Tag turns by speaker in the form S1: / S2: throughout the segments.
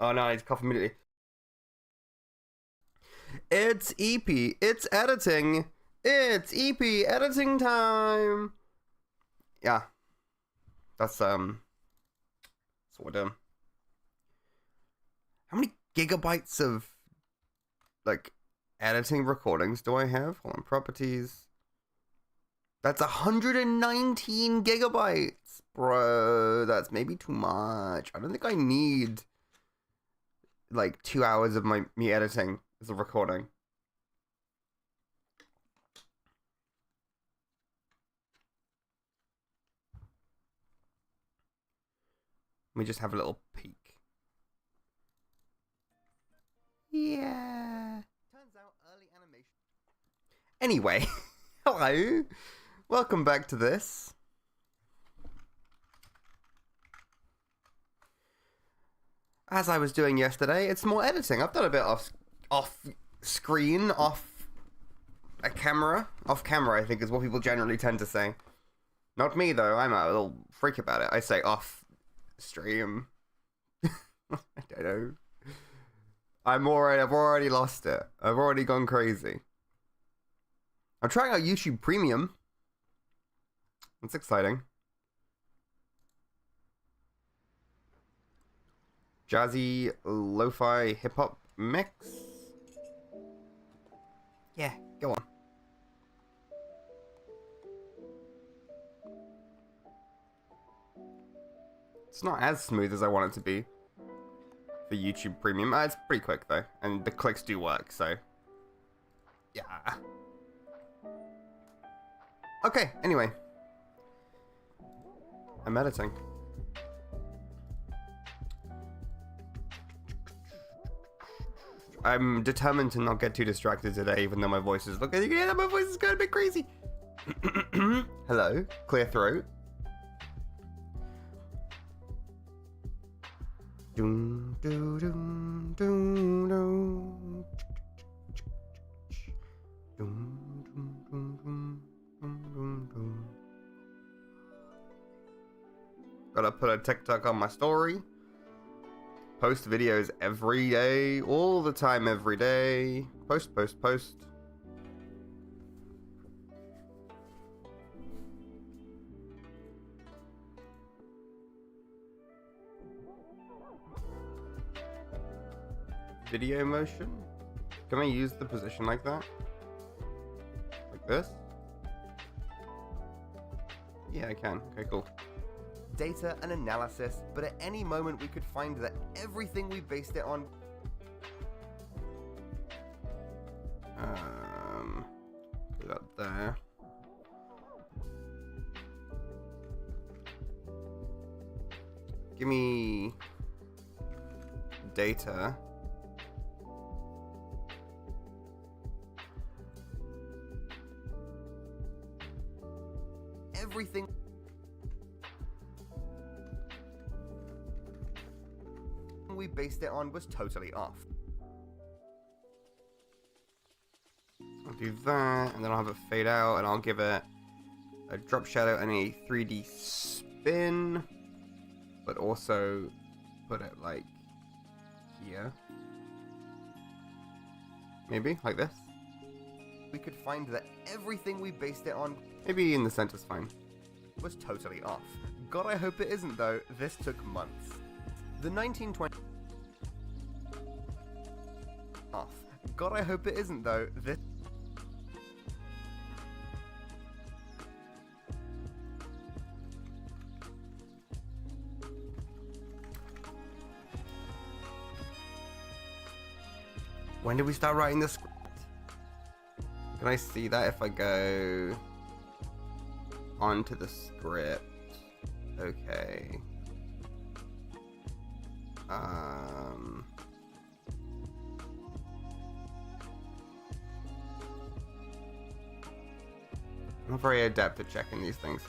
S1: Oh no, I need to cough immediately. It's Eppy. It's editing. It's Eppy editing time. Yeah, that's what we're doing. How many gigabytes of like editing recordings do I have? Hold on, properties. That's 119 gigabytes, bro. That's maybe too much. I don't think I need like 2 hours of me editing as a recording. Let me just have a little peek. Yeah. Turns out early animation. Anyway, hello. Welcome back to this. As I was doing yesterday, it's more editing. I've done a bit off screen, off camera, I think is what people generally tend to say. Not me though. I'm a little freak about it. I say off stream. I don't know. I've already lost it. I've already gone crazy. I'm trying out YouTube Premium. That's exciting. Jazzy lo-fi hip-hop mix. Yeah, go on. It's not as smooth as I want it to be for YouTube Premium. It's pretty quick though, and the clicks do work, so yeah. Okay, anyway. I'm editing. I'm determined to not get too distracted today, even though my voice is... Look, you can hear that my voice is going a bit crazy. Hello, clear throat. Doom, doom, doom, doom, doom. Doom, doom, doom, doom, doom, doom. Gotta put a TikTok on my story. Post videos every day, all the time, every day. Post. Video motion? Can I use the position like that? Like this? Yeah, I can. Okay, cool. Data and analysis, but at any moment we could find that everything we based it on... Put that there. Give me... data. Everything... we based it on was totally off. I'll do that, and then I'll have it fade out, and I'll give it a drop shadow and a 3D spin, but also put it like here. Maybe like this. We could find that everything we based it on, maybe in the center's fine, was totally off. God, I hope it isn't though. This took months. The 1920 off. God, I hope it isn't though. This when did we start writing this script? Can I see that if I go onto the script? Okay. I'm not very adept at checking these things.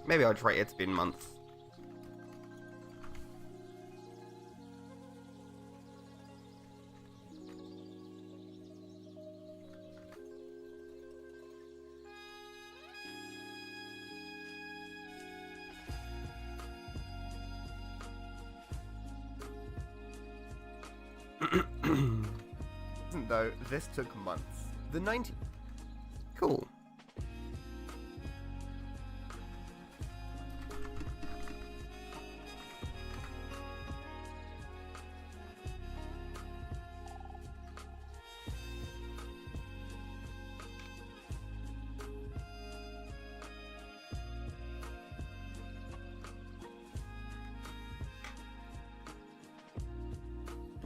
S1: Maybe I'll try it's been months. Though this took months. The 90... Cool.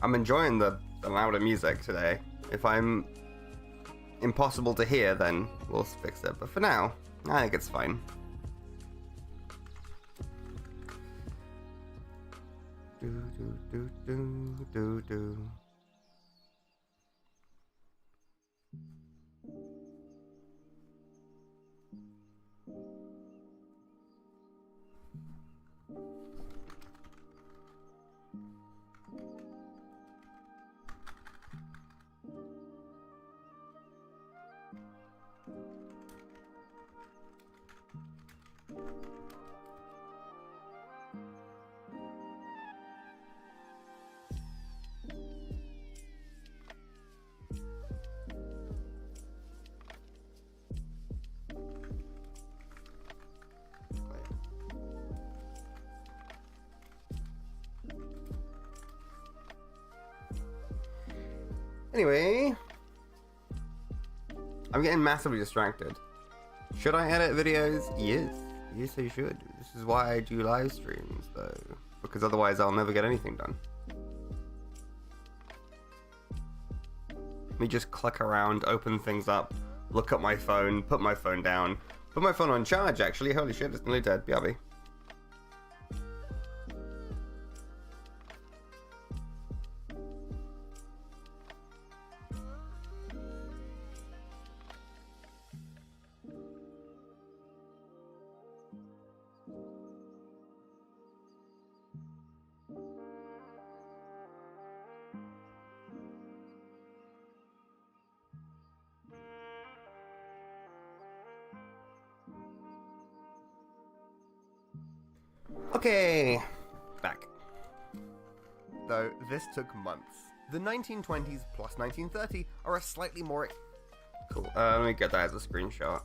S1: I'm enjoying the louder music today. If I'm impossible to hear, then we'll fix it. But for now, I think it's fine. Do do do do do do. Anyway, I'm getting massively distracted. Should I edit videos? Yes. Yes, I should. This is why I do live streams, though. Because otherwise I'll never get anything done. Let me just click around, open things up, look at my phone, put my phone down. Put my phone on charge, actually. Holy shit, it's nearly dead. BRB. Okay, back. Though this took months. The 1920s plus 1930 are a slightly more... Cool, let me get that as a screenshot.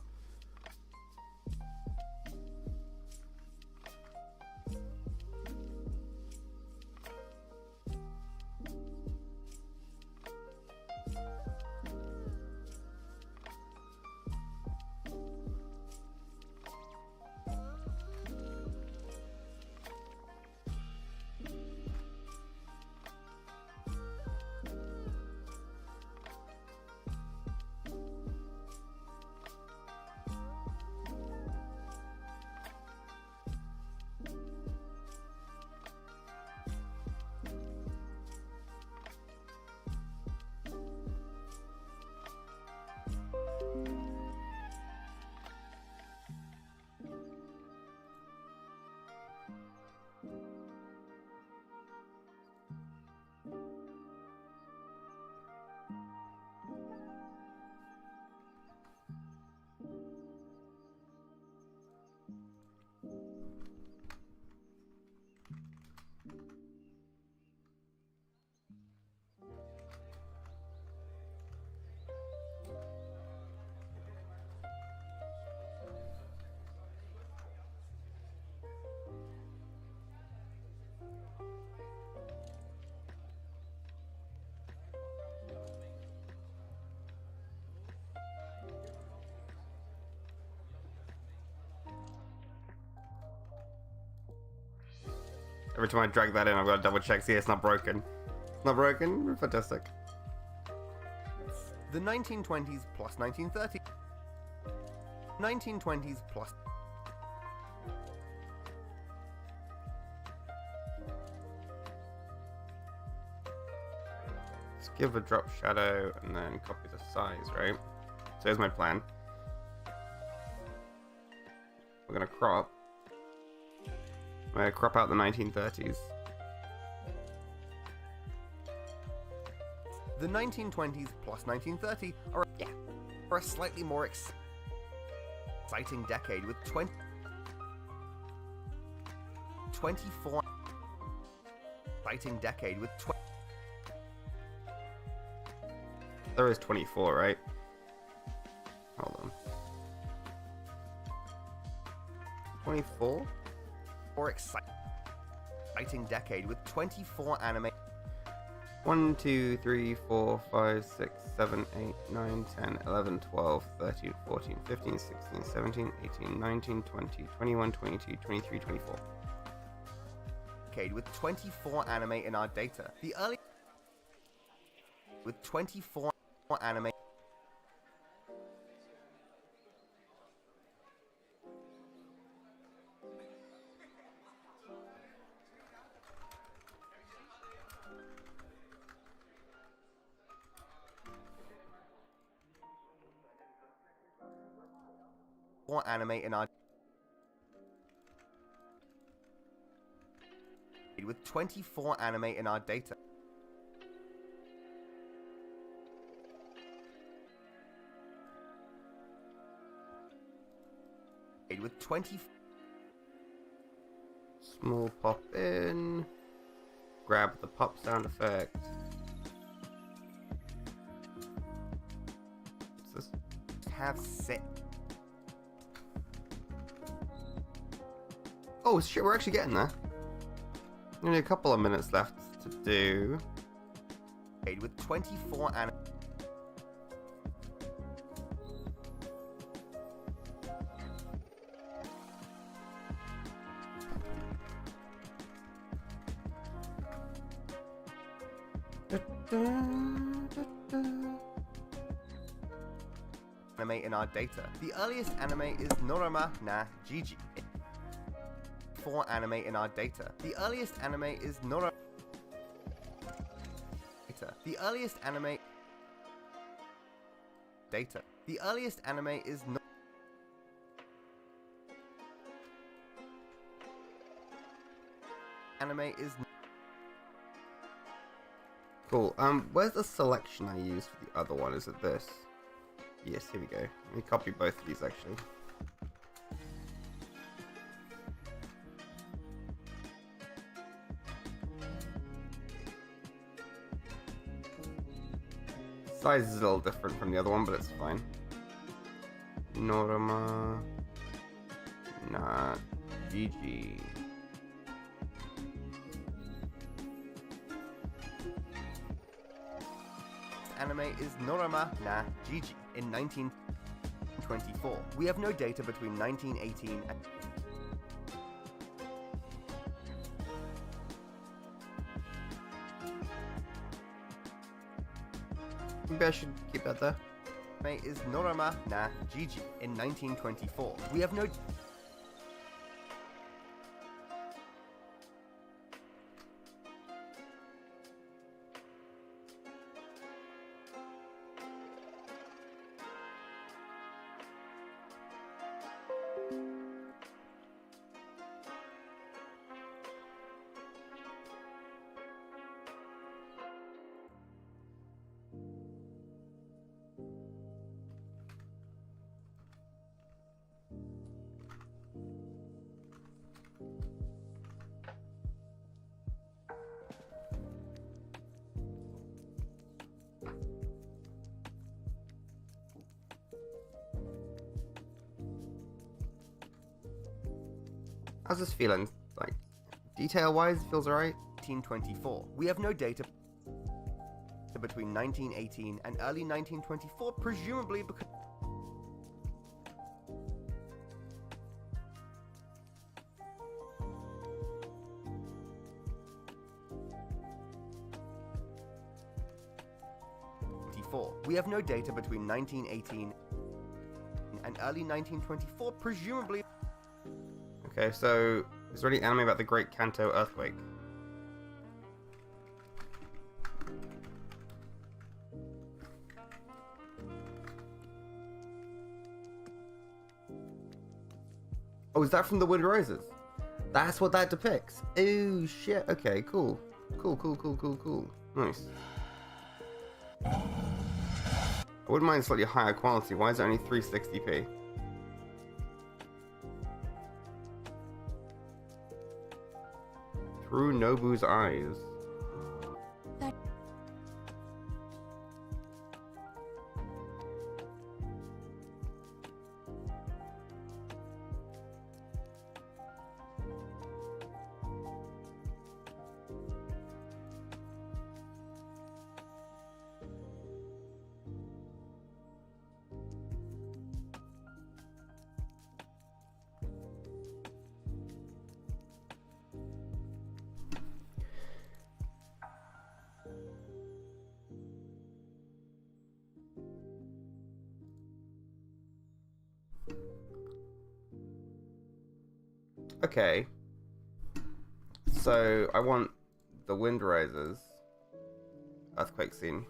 S1: Every time I drag that in, I've got to double check, see it's not broken. It's not broken? Fantastic. The 1920s plus 1930. 1920s plus... Let's give a drop shadow and then copy the size, right? So here's my plan. We're going to crop. I'm going to crop out the 1930s. The 1920s plus 1930 are a slightly more exciting decade with 24 exciting decade with There is 24, right? Hold on. 24?
S2: Or exciting decade with 24 anime.
S1: 1, 2, 3, 4, 5, 6, 7, 8, 9, 10, 11, 12, 13, 14, 15, 16, 17, 18, 19, 20, 21, 22, 23, 24.
S2: Decade with 24 anime in our data. The early with 24 anime. Anime in our with 24 anime in our data. With 20
S1: Small pop in. Grab the pop sound effect. What's this?
S2: have set.
S1: Oh shit, we're actually getting there. Only a couple of minutes left to do.
S2: With 24 anime. Anime in our data. The earliest anime is Norama na Gigi. 4 anime in our data. The earliest anime is Norama. The earliest anime. Data. The earliest anime is no. Anime is.
S1: Cool. Where's the selection I used for the other one? Is it this? Yes, here we go. Let me copy both of these actually. Size is a little different from the other one, but it's fine. Norama. Nah. GG.
S2: Anime is Norama na Gigi in 1924. We have no data between 1918 and.
S1: Maybe I should keep that there.
S2: Anime is Norama na Gigi in 1924. We have no.
S1: How's this feeling? Like, detail-wise, it feels alright?
S2: 1924. We have no data between 1918 and early 1924, presumably because. We have no data between 1918 and early 1924, presumably.
S1: Okay, so is there any anime about the Great Kanto earthquake? Oh, is that from The Wind Rises? That's what that depicts. Oh shit. Okay, cool. Cool. Nice. I wouldn't mind slightly higher quality. Why is it only 360p? Through Nobu's eyes. Okay. So, I want the Wind Rises. Earthquake scene.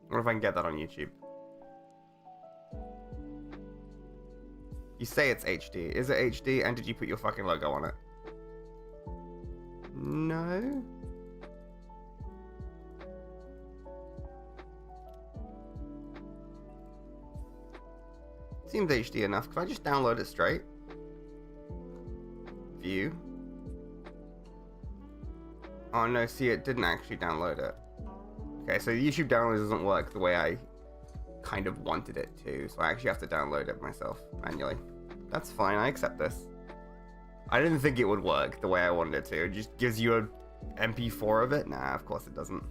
S1: I wonder if I can get that on YouTube. You say it's HD. Is it HD? And did you put your fucking logo on it? No? Seems HD enough. Can I just download it straight? View. Oh no, see, it didn't actually download it. Okay, so the YouTube download doesn't work the way I kind of wanted it to, so I actually have to download it myself manually. That's fine, I accept this. I didn't think it would work the way I wanted it to. It just gives you a MP4 of it? Nah, of course it doesn't.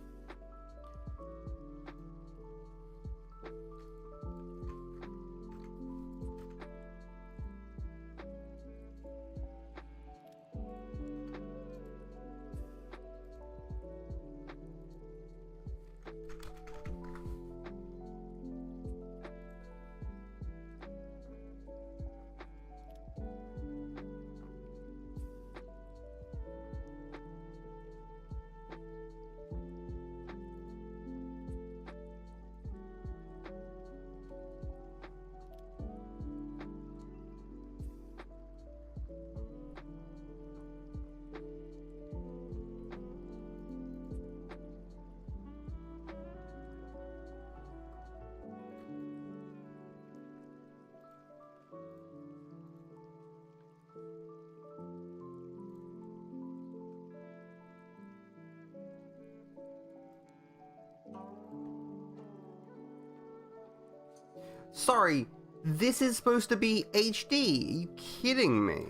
S1: Sorry, this is supposed to be HD? Are you kidding me?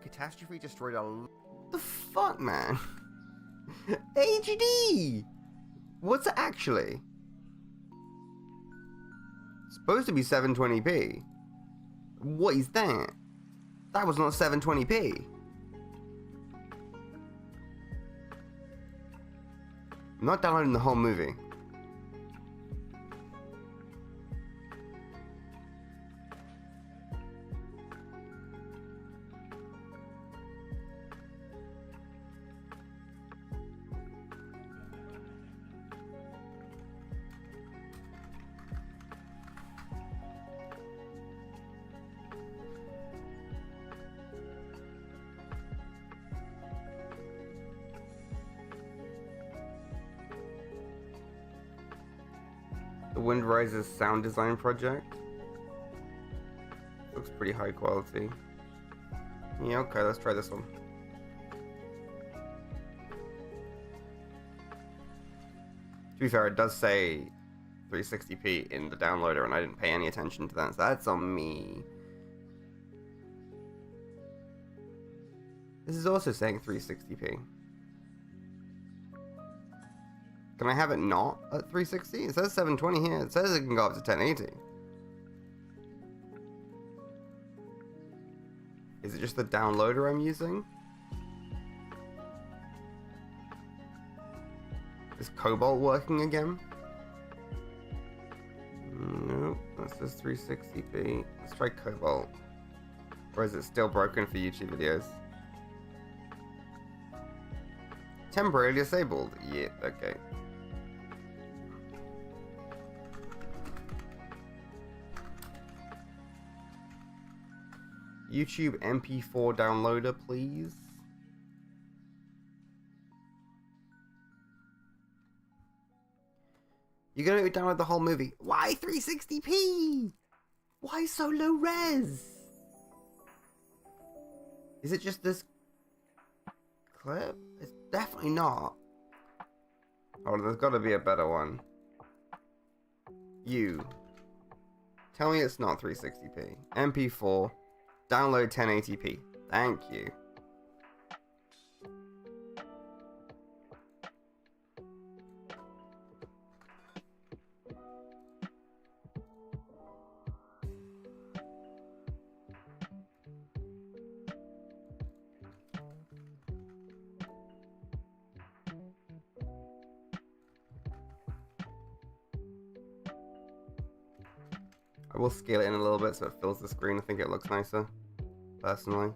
S1: Catastrophe destroyed a... The fuck, man? HD! What's it actually? It's supposed to be 720p. What is that? That was not 720p. I'm not downloading the whole movie. The Wind Rises sound design project. Looks pretty high quality. Yeah, okay, let's try this one. To be fair, it does say 360p in the downloader, and I didn't pay any attention to that, so that's on me. This is also saying 360p. Can I have it not at 360? It says 720 here. It says it can go up to 1080. Is it just the downloader I'm using? Is Cobalt working again? Nope, that says 360p. Let's try Cobalt. Or is it still broken for YouTube videos? Temporarily disabled? Yeah, okay. YouTube MP4 downloader, please. You're gonna make me download the whole movie. Why 360p? Why so low res? Is it just this clip? It's definitely not. Oh, there's gotta be a better one. You. Tell me it's not 360p. MP4. Download 1080p. Thank you. I will scale it in a little bit so it fills the screen. I think it looks nicer, personally.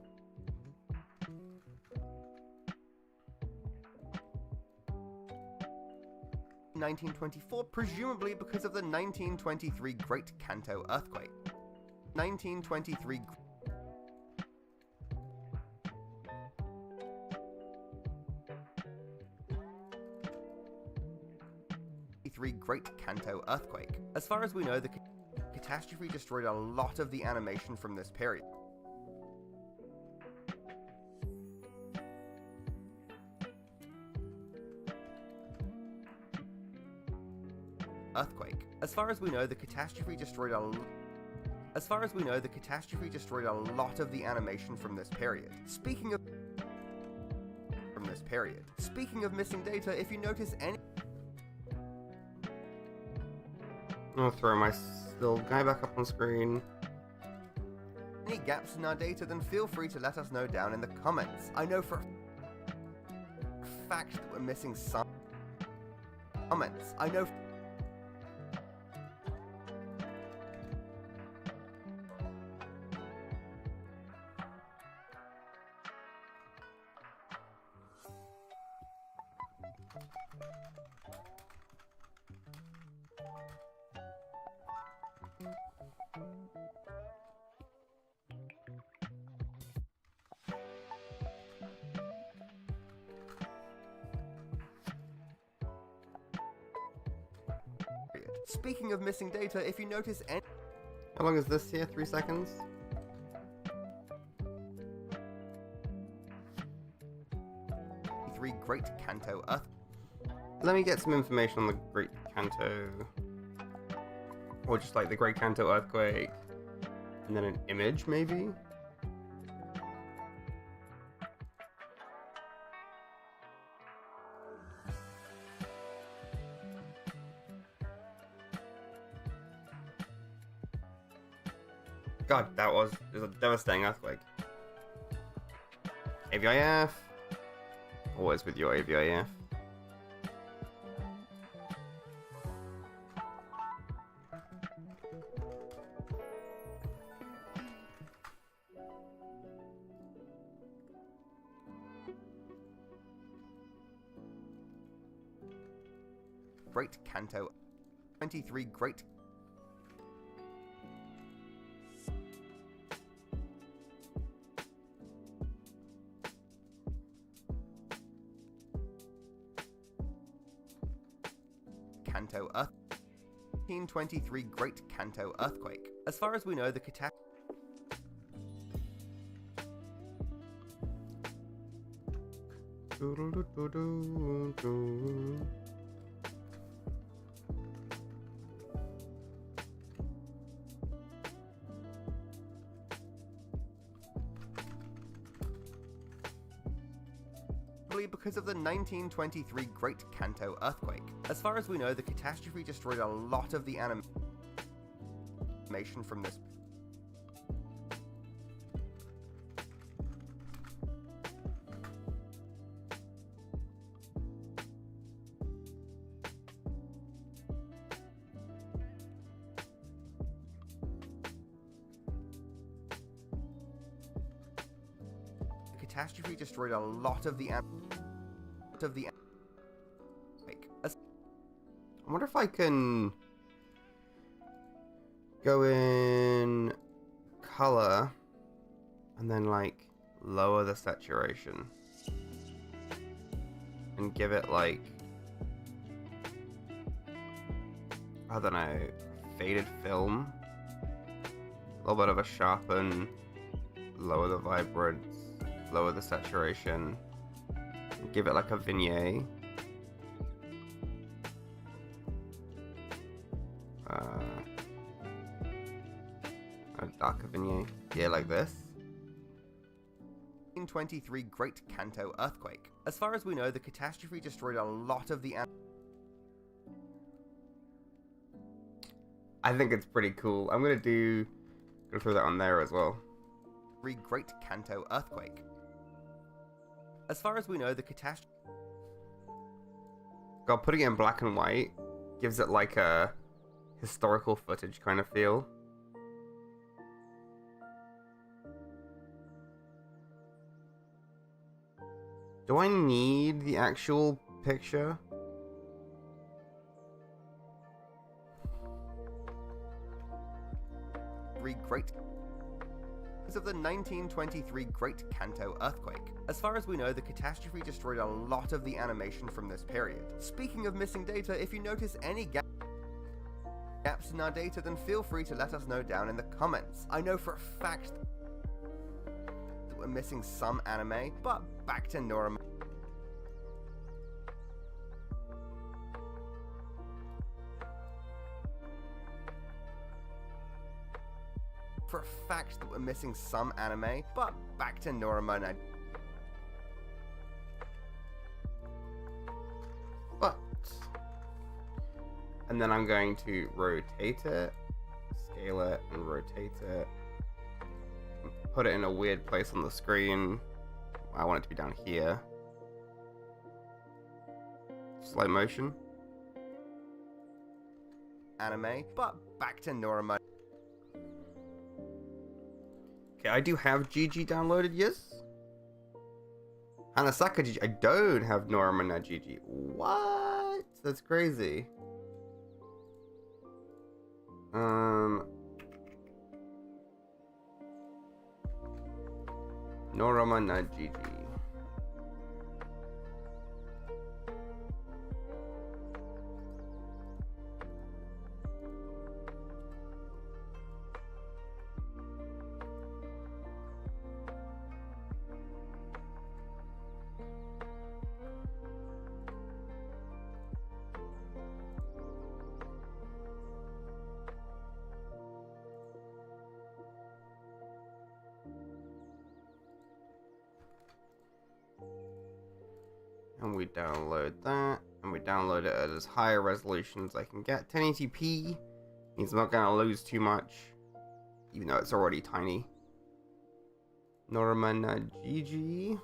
S2: In 1924, presumably because of the 1923 Great Kanto earthquake. 1923 Great Kanto earthquake. As far as we know, the catastrophe destroyed a lot of the animation from this period. Earthquake. As far as we know, the catastrophe destroyed a lot of the animation from this period. Speaking of missing data, if you notice any
S1: I'll throw my little guy back up on screen.
S2: gaps in our data, then feel free to let us know down in the comments. I know for a fact that we're missing some comments. Speaking of missing data, if you notice any
S1: How long is this here? 3 seconds?
S2: Great Kanto earth.
S1: Let me get some information on the Great Kanto. Or just like the Great Kanto earthquake. And then an image, maybe? God, it was a devastating earthquake. AVIF. Always with your AVIF.
S2: Great Kanto 23 Great Kanto Earth 1923 Great Kanto earthquake. As far as we know, the catastrophe because of the 1923 Great Kanto earthquake. As far as we know, the catastrophe destroyed a lot of the animation from this. The catastrophe destroyed a lot of the I
S1: wonder if I can go in color and then like lower the saturation and give it like, I don't know, faded film, a little bit of a sharpen, lower the vibrance, lower the saturation, and give it like a vignette. A darker vignette. Yeah, like this.
S2: 1923 Great Kanto earthquake. As far as we know, the catastrophe destroyed a lot of the
S1: I think it's pretty cool. I'm gonna throw that on there as well.
S2: Great Kanto earthquake. As far as we know, the catastrophe.
S1: God, putting it in black and white gives it like a historical footage kind of feel. Do I need the actual picture?
S2: Great of the 1923 Great Kanto earthquake. As far as we know, the catastrophe destroyed a lot of the animation from this period. Speaking of missing data, if you notice any gaps in our data, then feel free to let us know down in the comments. I know for a fact that we're missing some anime, but back to Norama. For a fact that we're missing some anime, but back to Norama.
S1: But, and then I'm going to rotate it, scale it, and rotate it. Put it in a weird place on the screen. I want it to be down here. Slow motion.
S2: Anime, but back to Norama.
S1: Okay, I do have GG downloaded, yes. Hanasaka GG. I don't have Noramana GG. What? That's crazy. Noramana GG. And we download that, and we download it at as high a resolution as I can get. 1080p means I'm not going to lose too much, even though it's already tiny. Noramana GG.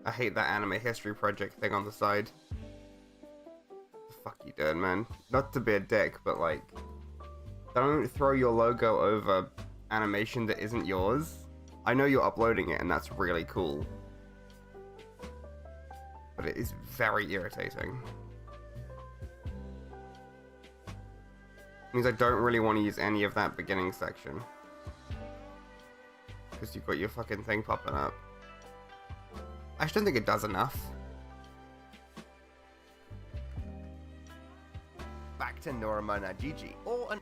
S1: I hate that anime history project thing on the side. The fuck you doing, man? Not to be a dick, but like, don't throw your logo over animation that isn't yours. I know you're uploading it and that's really cool, but it is very irritating. It means I don't really want to use any of that beginning section, because you've got your fucking thing popping up. I just don't think it does enough.
S2: Back to Noramana GG, or an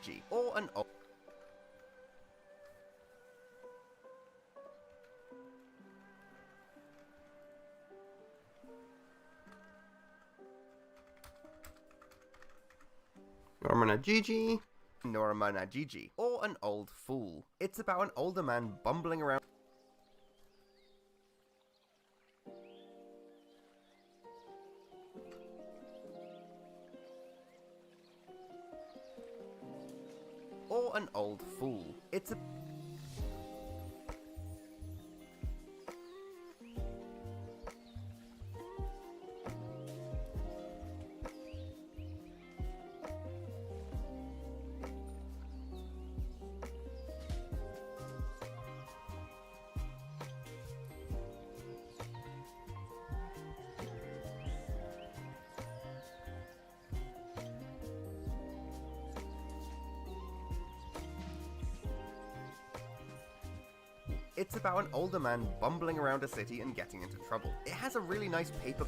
S2: G, or an O.
S1: Noramana GG.
S2: Norma Najiji, or An Old Fool. It's about an older man bumbling around or An Old Fool. It's about an older man bumbling around a city and getting into trouble. It has a really nice paper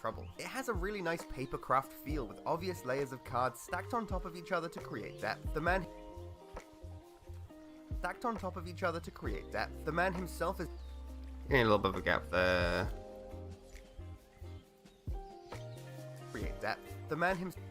S2: trouble. It has a really nice papercraft feel with obvious layers of cards stacked on top of each other to create depth. The man himself is
S1: Getting a little bit of a gap there.
S2: create depth. The man himself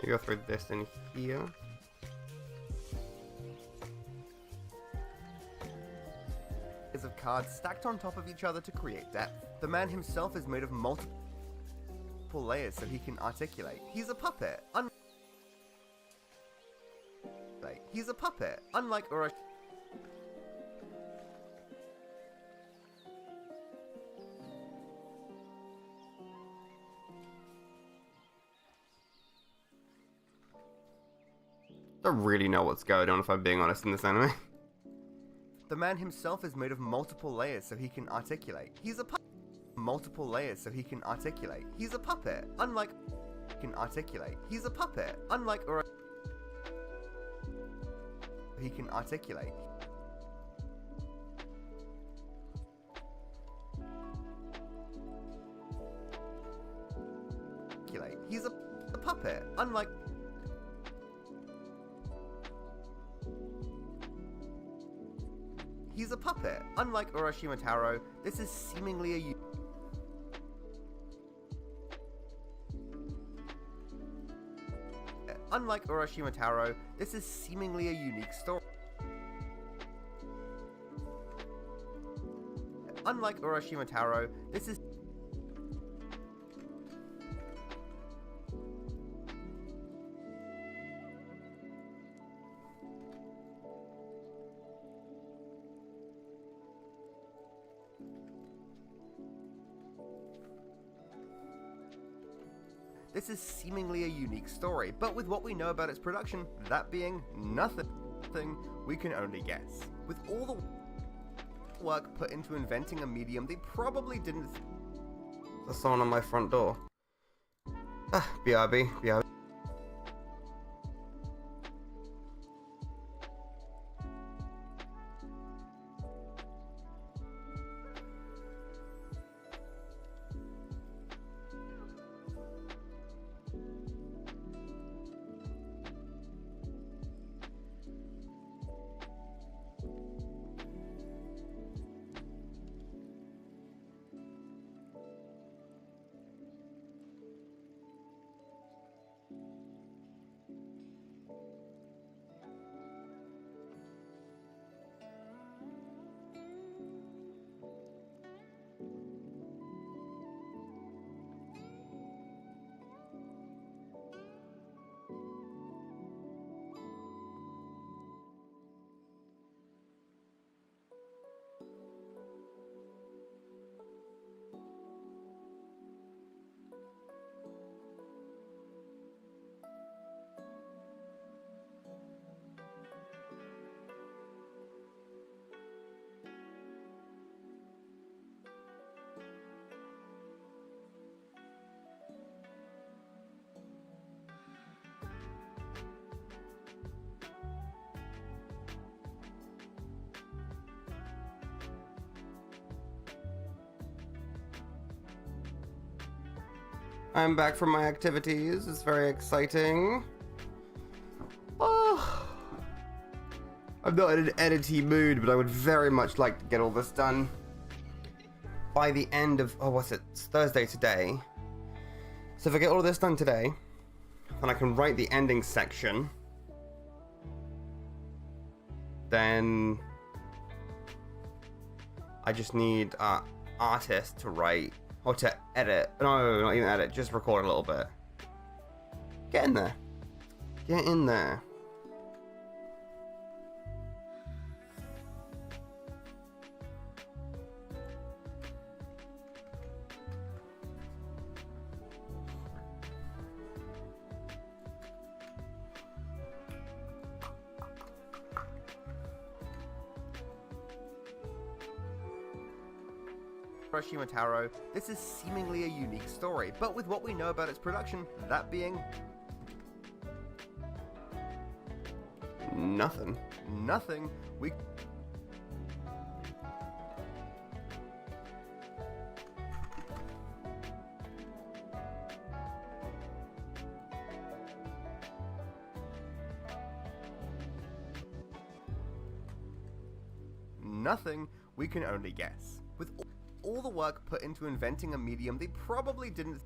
S1: You go through this in here.
S2: of cards stacked on top of each other to create depth. The man himself is made of multiple layers so he can articulate. He's a puppet. He's a puppet, unlike Urashi.
S1: I don't really know what's going on, if I'm being honest, in this anime.
S2: The man himself is made of multiple layers so he can articulate. He's a puppet. Multiple layers so he can articulate. He's a puppet, unlike can articulate. He's a puppet, unlike he can articulate. He's a puppet, unlike He's a puppet. Unlike Urashima Taro, this is seemingly a unique story. Unlike Urashima Taro, this is seemingly a unique story, but with what we know about its production, that being nothing, we can only guess. With all the work put into inventing a medium, they probably didn't.
S1: There's someone on my front door. BRB. I'm back from my activities. It's very exciting. Oh, I'm not in an editing mood, but I would very much like to get all this done by the end of, it's Thursday today. So if I get all of this done today, then I can write the ending section. Then I just need artist to write, or to edit. No, not even edit, just record a little bit. Get in there. Get in there.
S2: Hiroshima Taro, this is seemingly a unique story, but with what we know about its production, that being
S1: Nothing.
S2: we can only guess. With all the work put into inventing a medium, they probably didn't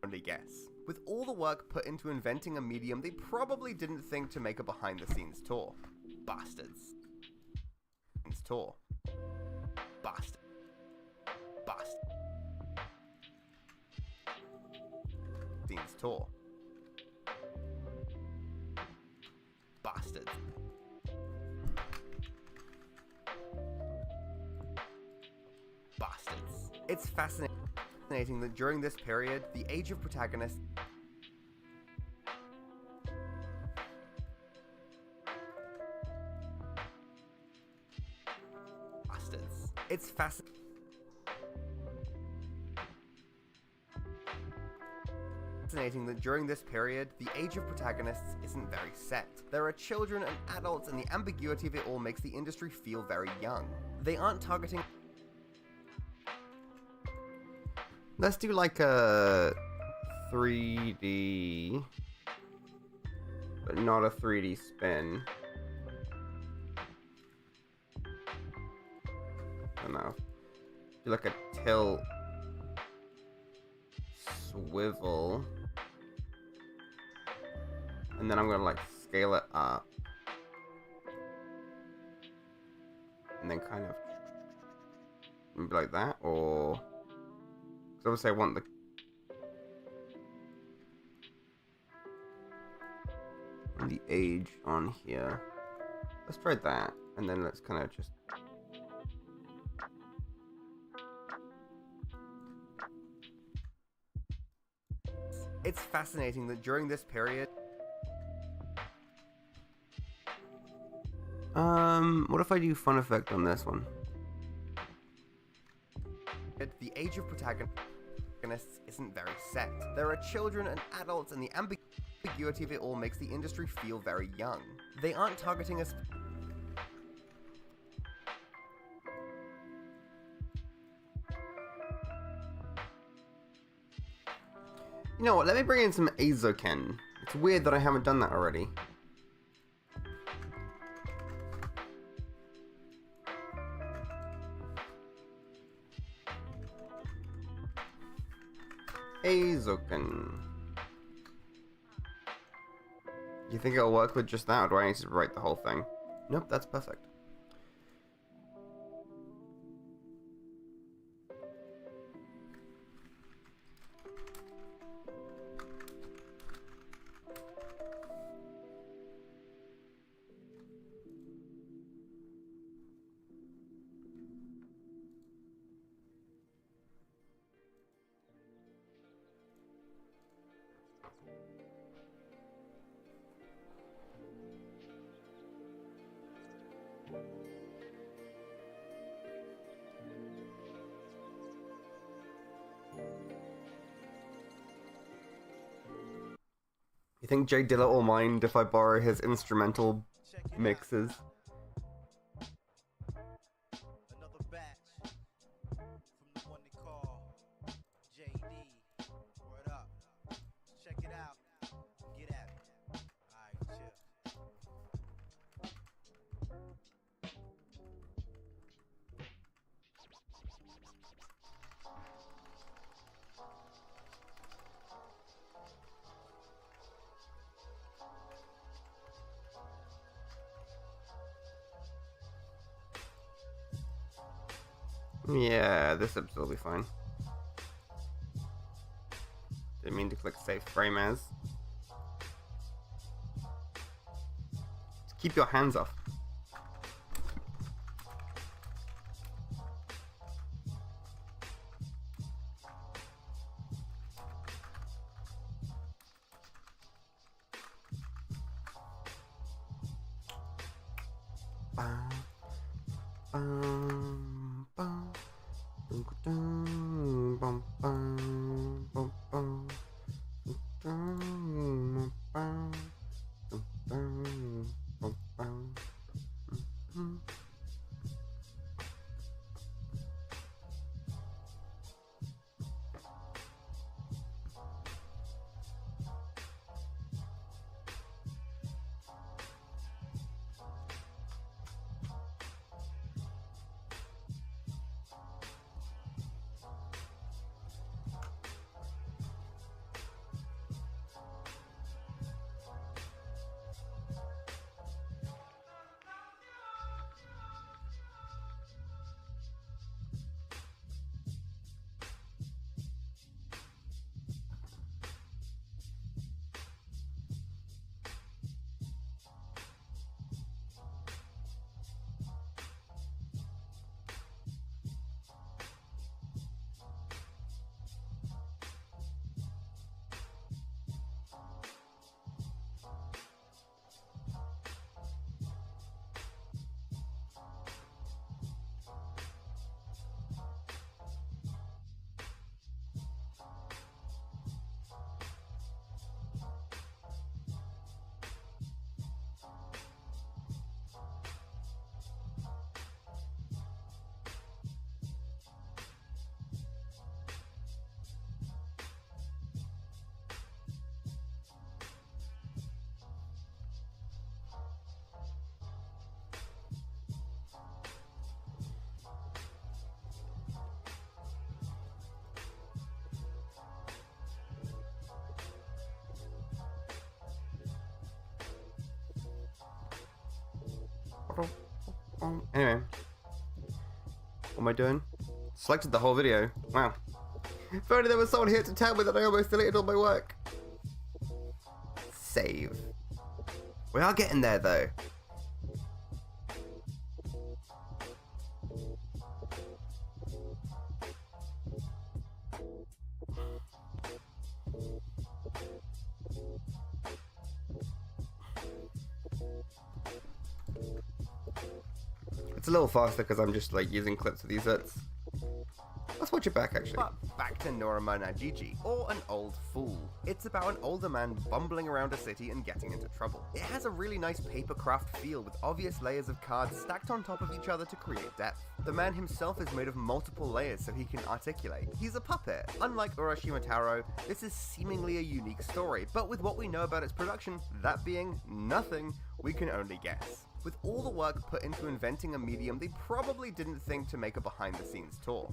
S2: only guess. With all the work put into inventing a medium, they probably didn't think to make a behind-the-scenes tour. Bastards. Tour. Bastard. Scenes tour. Bastards. It's fascinating that during this period, the age of protagonists It's fascinating that during this period, the age of protagonists isn't very set. There are children and adults, and the ambiguity of it all makes the industry feel very young. They aren't targeting...
S1: Let's do like a 3D, but not a 3D spin. I don't know. Do like a tilt, swivel, and then I'm gonna like scale it up, and then kind of maybe like that, or because obviously I want the age on here. Let's try that, and then let's kind of just.
S2: It's fascinating that during this period...
S1: What if I do fun effect on this one?
S2: The age of protagonists isn't very set. There are children and adults, and the ambiguity of it all makes the industry feel very young. They aren't targeting us...
S1: You know what, let me bring in some Azoken. It's weird that I haven't done that already. Azoken. You think it'll work with just that, or do I need to write the whole thing? Nope, that's perfect. think Jay Dilla will mind if I borrow his instrumental mixes?
S3: Another batch from the one they call JD. Word up. Check it out. Get at it. Alright, chill.
S1: Yeah, this episode will be fine. Didn't mean to click save frame as. Just keep your hands off. Bum, bum, bum. Bum, bum, bum, bum, bum. Bum, bum, bum, bum, bum. Mhm. Anyway, what am I doing? Selected the whole video. Wow. If only there was someone here to tell me that I almost deleted all my work. Save. We are getting there though. It's a little faster because I'm just like using clips of these hits. Let's watch it back actually.
S2: But back to Norama Najiji, or An Old Fool. It's about an older man bumbling around a city and getting into trouble. It has a really nice papercraft feel with obvious layers of cards stacked on top of each other to create depth. The man himself is made of multiple layers so he can articulate. He's a puppet. Unlike Urashima Taro, this is seemingly a unique story, but with what we know about its production, that being nothing, we can only guess. With all the work put into inventing a medium, they probably didn't think to make a behind-the-scenes tour.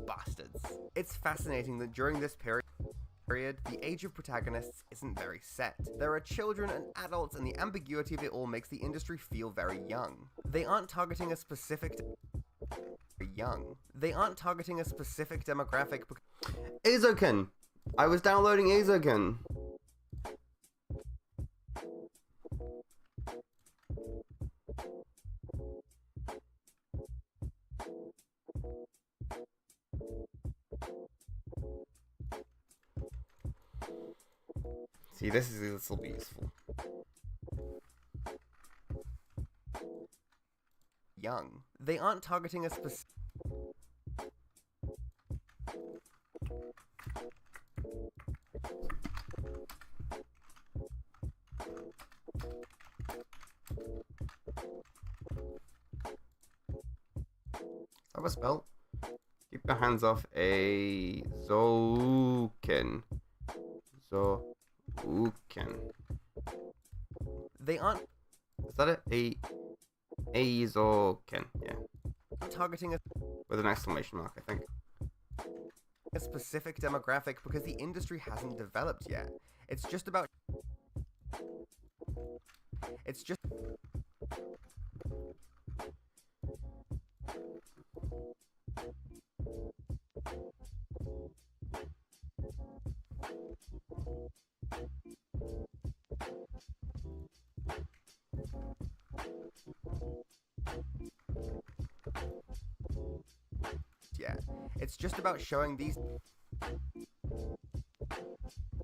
S2: Bastards. It's fascinating that during this period, the age of protagonists isn't very set. There are children and adults, and the ambiguity of it all makes the industry feel very young. They aren't targeting a specific demographic.
S1: Azoken! I was downloading Azoken. See, this will be useful.
S2: Young. They aren't targeting a specific
S1: a spell? Keep your hands off a Zouken. Zouken.
S2: They aren't
S1: Is that it? A Zouken. Yeah.
S2: targeting
S1: With an exclamation mark, I think.
S2: a specific demographic because the industry hasn't developed yet. It's just about showing these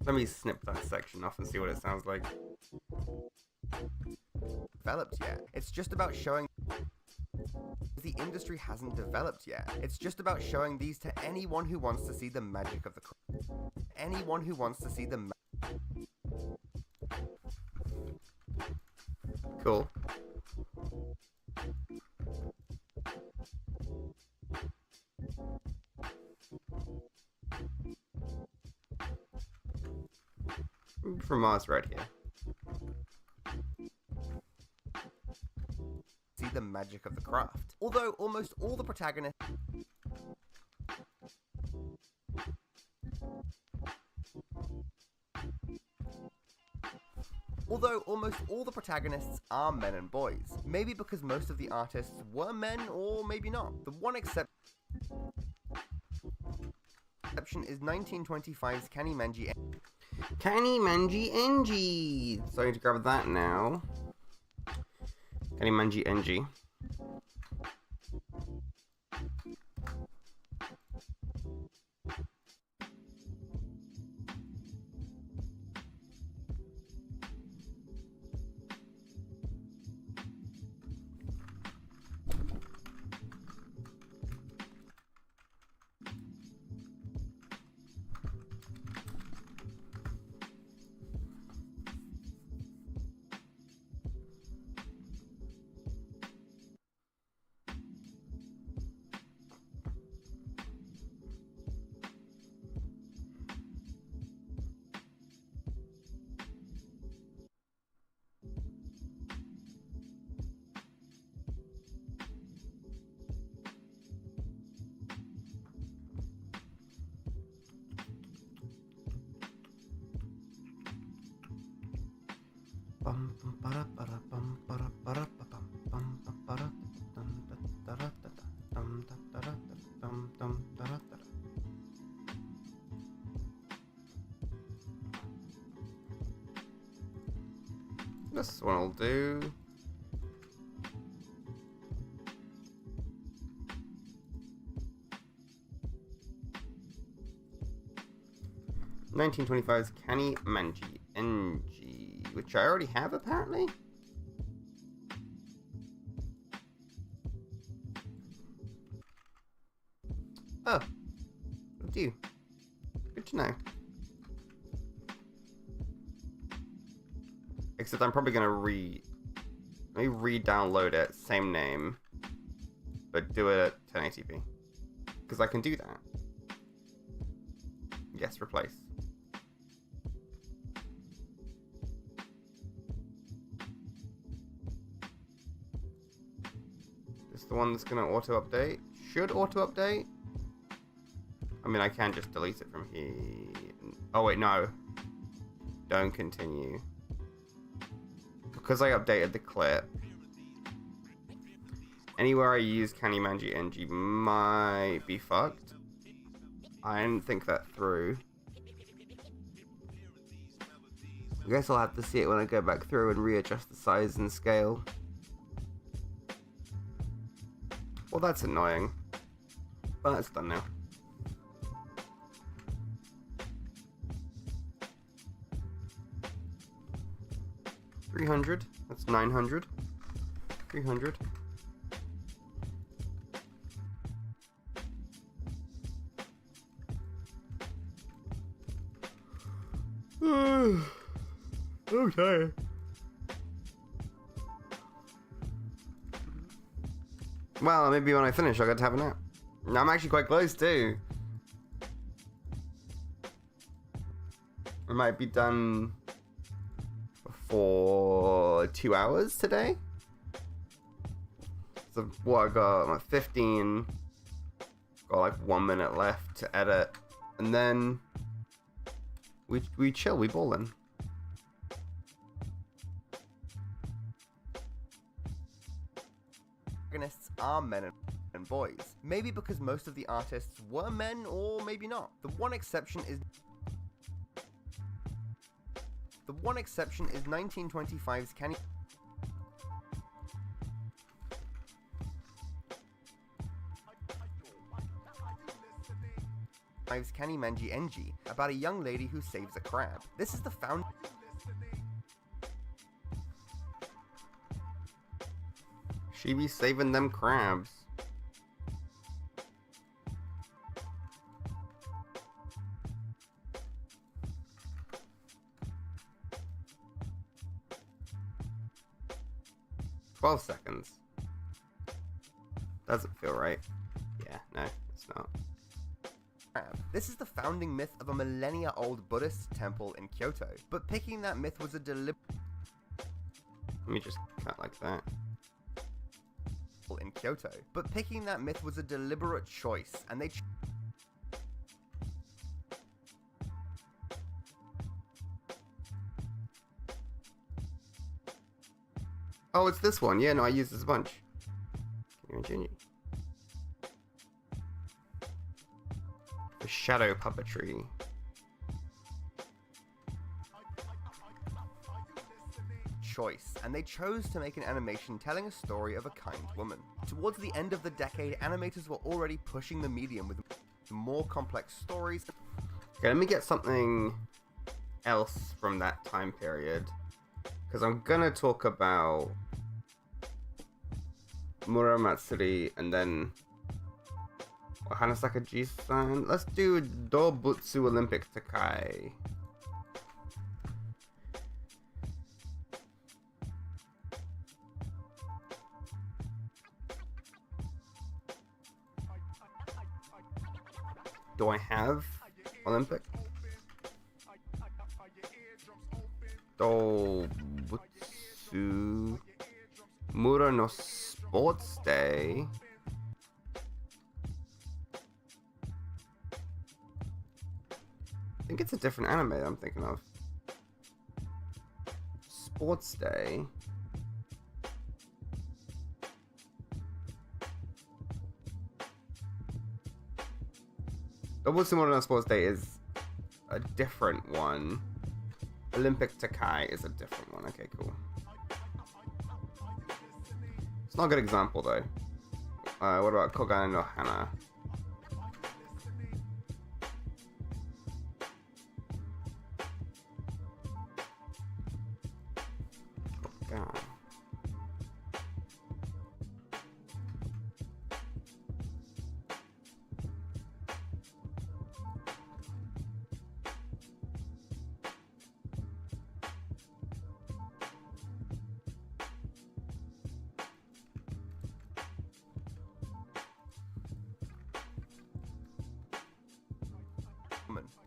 S1: Let me snip that section off and see what it sounds like.
S2: developed yet. It's just about showing the industry hasn't developed yet. It's just about showing these to anyone who wants to see the magic of the anyone who wants to see the
S1: Cool. From Mars right here.
S2: see the magic of the craft. Although almost all the protagonists are men and boys. Maybe because most of the artists were men, or maybe not. The one exception is 1925's Kanny Manji.
S1: Kanny Manji Enji. So I need to grab that now. Kanny Manji Enji. This one will do. (1925's) Kanny Manji Enji, which I already have apparently. Oh, I do. Good to know. Except I'm probably gonna re-download it, same name, but do it at 1080p. Because I can do that. Yes, replace. This is the one that's gonna auto-update. Should auto-update? I mean, I can just delete it from here. Oh wait, no. Don't continue. Because I updated the clip, anywhere I use Kanny Manji Enji might be fucked. I didn't think that through. I guess I'll have to see it when I go back through and readjust the size and scale. Well, that's annoying. But that's done now. $300. That's $900. $300. Okay. Well, maybe when I finish, I'll get to have a nap. I'm actually quite close too. I might be done for 2 hours today. So what I got? I'm at 15. Got like 1 minute left to edit, and then we chill, we ballin'. Protagonists are men and boys. Maybe because most of the artists were men, or maybe not. The one exception is 1925's Kenny Manji Enji, about a young lady who saves a crab. This is the found. She be saving them crabs. "12 seconds. Doesn't feel right. Yeah, no, it's not. This is the founding myth of a millennia-old Buddhist temple in Kyoto, but picking that myth was a deliberate. Let me just cut like that. In Kyoto, but picking that myth was a deliberate choice, and they. Oh, it's this one. Yeah, no, I use this a bunch. Continue. The shadow puppetry. Choice, and they chose to make an animation telling a story of a kind woman. Towards the end of the decade, animators were already pushing the medium with more complex stories. Okay, let me get something else from that time period, because I'm gonna talk about Muramatsuri and then Hanasaka Jisan. Let's do Dobutsu Olympic Takai. Do I have Olympic? Dobutsu Mura no Sports Day. I think it's a different anime I'm thinking of. Sports Day. Dobutsu Mura no Sports Day is a different one. Olympic Takai is a different one. Okay, cool. It's not a good example though. What about Kogane no Hana? Kogane.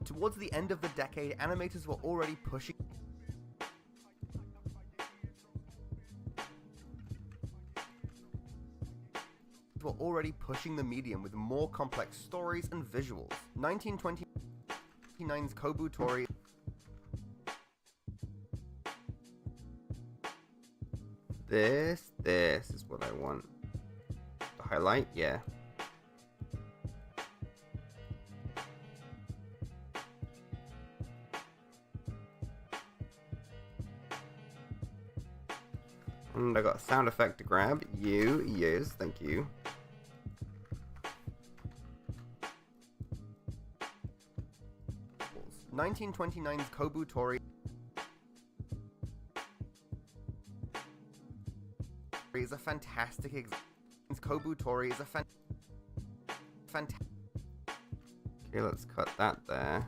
S1: Towards the end of the decade, animators were already pushing the medium with more complex stories and visuals. 1929's Kobutori. This is what I want. The highlight, yeah. And I got a sound effect to grab. Yes, thank you. "1929's Kobutori is a fantastic example. Kobutori is a fantastic. Okay, let's cut that there.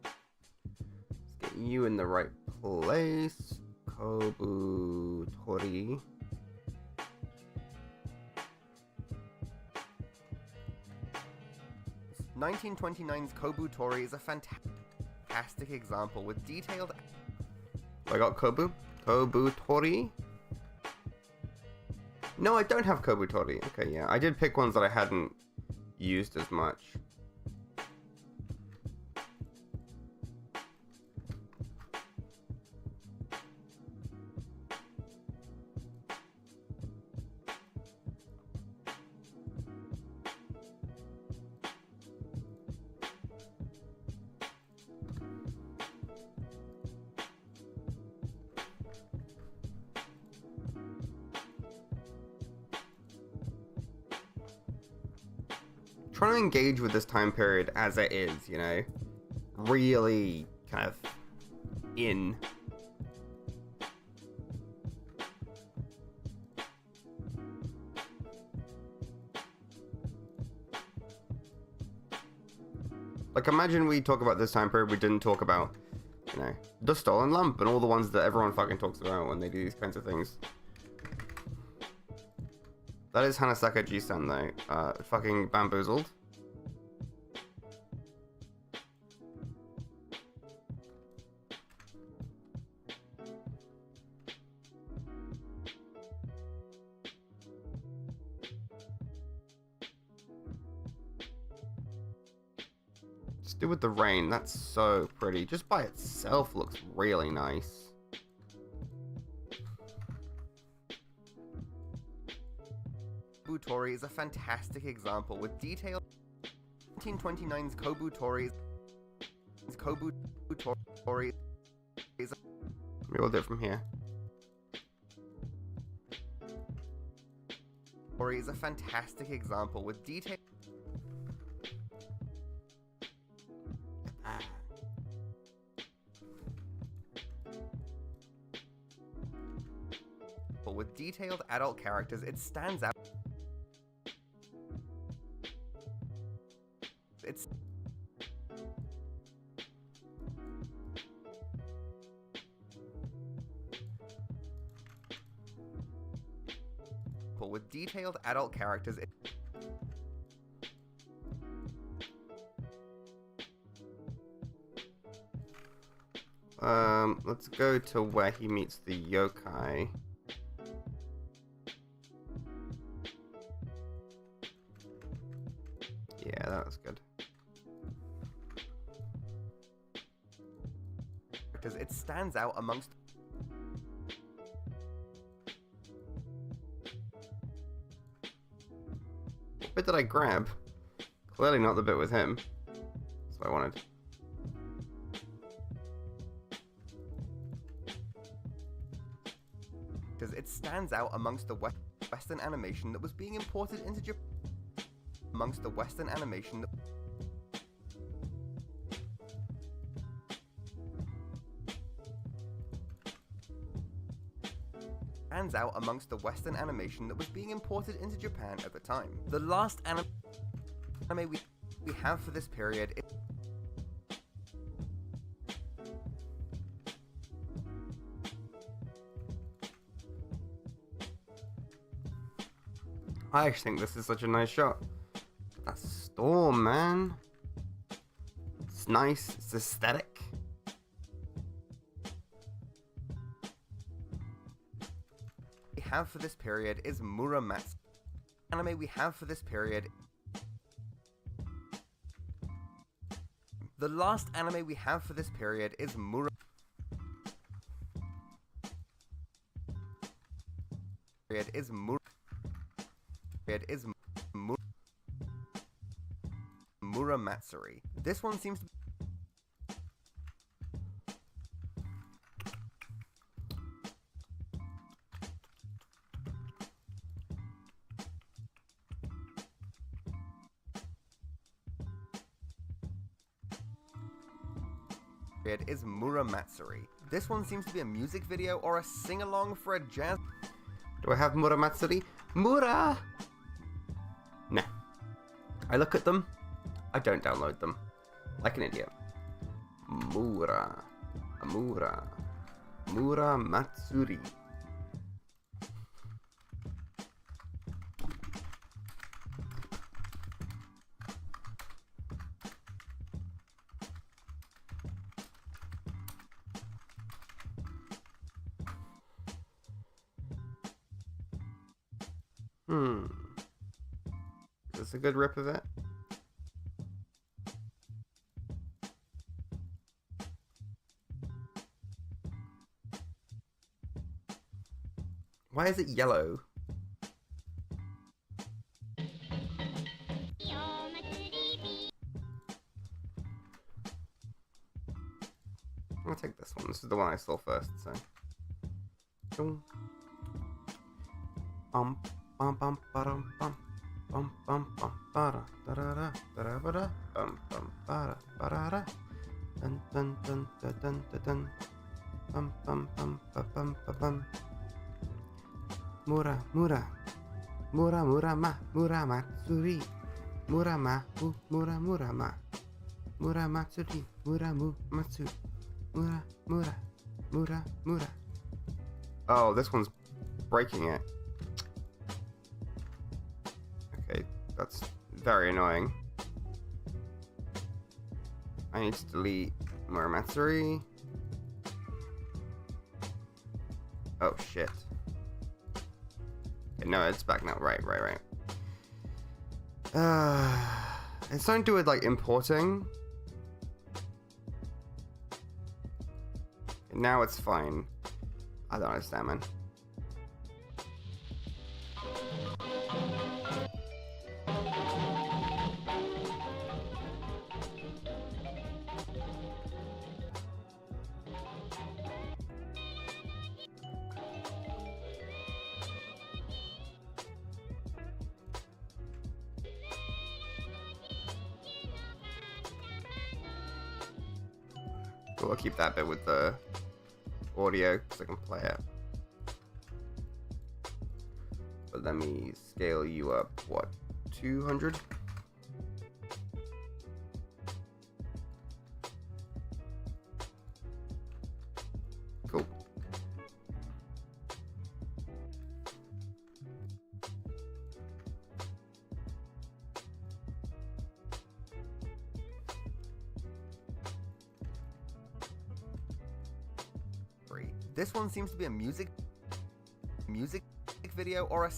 S1: Let's get you in the right place. Kobutori.
S2: 1929's Kobutori is a fantastic example with detailed...
S1: I got Kobutori? No, I don't have Kobutori. Okay, yeah. I did pick ones that I hadn't used as much. Trying to engage with this time period as it is, you know, really kind of in. Like, imagine we talk about this time period, we didn't talk about, you know, the stolen lamp and all the ones that everyone fucking talks about when they do these kinds of things. That is Hanasaka G-Sen though. Fucking bamboozled. Just do with the rain. That's so pretty. Just by itself looks really nice.
S2: Kobutori is a fantastic example with detailed... 1929's Kobutori is a...
S1: Maybe we'll do it from here.
S2: is a fantastic example with detailed... with detailed adult characters, it stands out. It's with detailed adult characters.
S1: Let's go to where he meets the yokai. Yeah, that was good.
S2: Because it stands out amongst...
S1: What bit did I grab? Clearly not the bit with him. That's what I wanted.
S2: Because it stands out amongst the Western animation that was being imported into Japan. Amongst the Western animation that... stands out amongst the Western animation that was being imported into Japan at the time. The last anime we have for this period is...
S1: I actually think this is such a nice shot. That storm, man. It's nice, it's aesthetic.
S2: We have for this period is Muramatsu. Anime we have for this period... The last anime we have for this period is Muramatsuri. This one seems to is Muramatsuri. This one seems to be a music video or a sing-along for a jazz...
S1: Do I have Muramatsuri? Mura! Nah. I look at them, I don't download them. Like an idiot. Mura. Muramatsuri. Is this a good rip of it? Why is it yellow? I'll take this one. This is the one I saw first, so. Bum bum bum bum bum bum bum bum ba da da da da da da bum bum ba da da dun dun dun dun dun dun bum bum bum bum bum. Mura mura mura mura ma mura matsuri mura ma mura mura ma mura matsuri mura mu matsu mura mura mura mura. Oh, this one's breaking it. Okay, that's very annoying. I need to delete Mura Matsuri. Oh shit. Okay, no, it's back now. Right. It's something to do with like importing. Now it's fine. I don't understand, man. Cool, I'll keep that bit with the audio so I can play it. But let me scale you up, what, 200? Cool. Great. This one seems to be a music video or a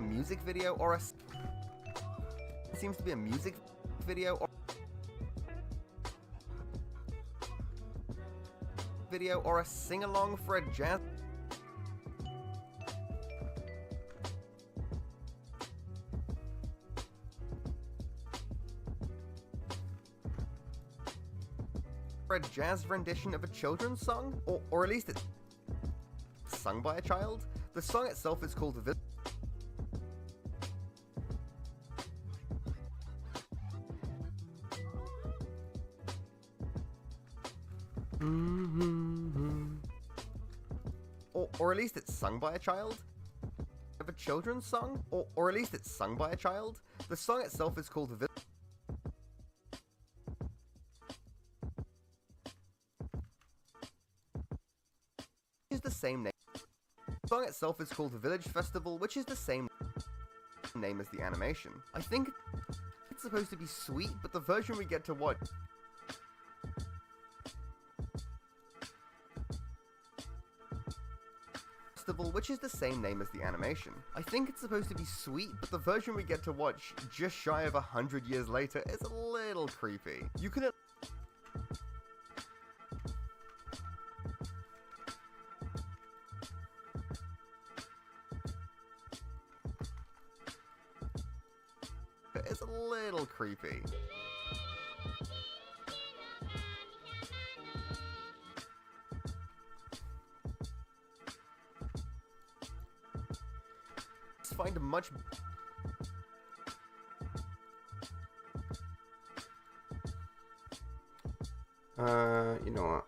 S1: music video or a seems to be a music video or a sing-along for a jazz rendition of a children's song, or at least it's sung by a child. The song itself is called The Or at least it's sung by a child. Of a children's song, or at least it's sung by a child. The song itself is called The is the same name. The song itself is called The Village Festival, which is the same name as the animation. I think it's supposed to be sweet, but the version we get to watch which is the same name as the animation. I think it's supposed to be sweet, but the version we get to watch just shy of 100 years later is a little creepy. You can it's a little creepy. Find a much you know what?